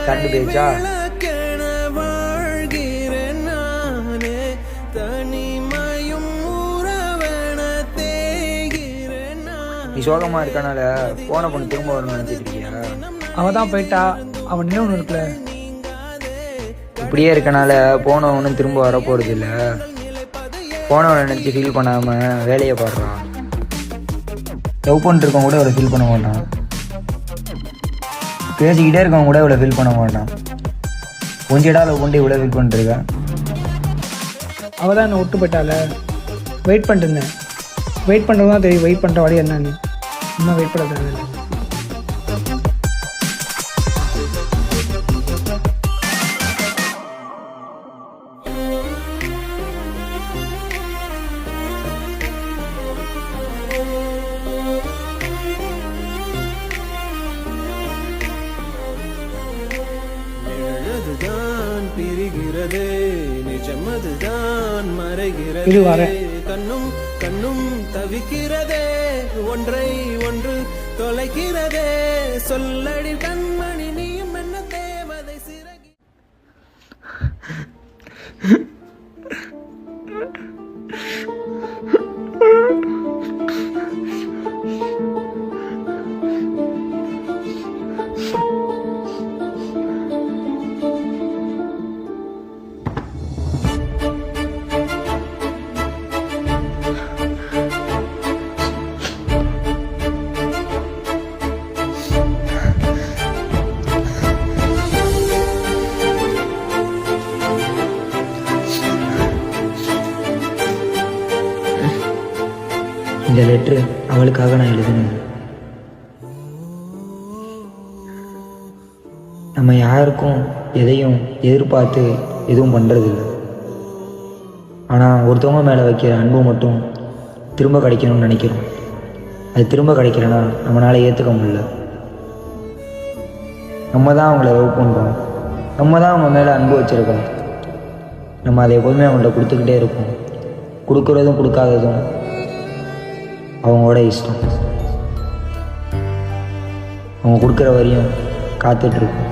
Current போயிடுச்சா? நீ சோகமாக இருக்கனால போன பொண்ணு திரும்ப வரணும்னு நினச்சிட்டு இருக்கியா? அவள் தான் போயிட்டா, அவன் நின்று ஒன்று இருக்குல்ல. இப்படியே இருக்கனால போனவனும் திரும்ப வரப்போகிறது இல்லை. போனவனை நினச்சி ஃபீல் பண்ணாமல் வேலையை பாடுறான். லவ் பண்ணிருக்கவங்க கூட இவ்வளோ ஃபீல் பண்ண மாட்டான். பேசிக்கிட்டே இருக்கவங்க கூட இவ்வளோ ஃபீல் பண்ண மாட்டான். கொஞ்சிடா லவ் பண்ணிட்டு இவ்வளோ ஃபீல் பண்ணிருக்கேன். அவள் தான் என்னை விட்டு போயிட்டால. வெயிட் பண்ணிட்டு இருந்தேன். வெயிட் பண்ணுறது தான் தெரியும் வெயிட் பண்ணுற வழி என்னன்னு. இன்னும் வெயிட் பண்ண தேவையில்லை. இது வர கண்ணும் கண்ணும் தவிக்கிறதே, ஒன்றை ஒன்று தொலைக்கிறதே. சொல்லடி கண்மணி நீயும் என்ன தேவதை சிறகி. இந்த லெட்ரு அவளுக்காக நான் எழுதினேன். நம்ம யாருக்கும் எதையும் எதிர்பார்த்து எதுவும் பண்ணுறதில்ல. ஆனால் ஒருத்தவங்க மேலே வைக்கிற அன்பு மட்டும் திரும்ப கிடைக்கணும்னு நினைக்கிறோம். அது திரும்ப கிடைக்கலன்னா நம்மளால் ஏற்றுக்க முடியல. நம்ம தான் அவங்கள லவ் பண்ணுறோம், நம்ம தான் அவங்க மேலே அன்பு வச்சுருக்கோம். நம்ம அதை எப்போதுமே அவங்கள்ட்ட கொடுத்துக்கிட்டே இருப்போம். கொடுக்குறதும் கொடுக்காததும் அவங்களோட இஷ்டம். அவங்க கொடுக்குற வரையும் காத்துட்ருக்கோம்.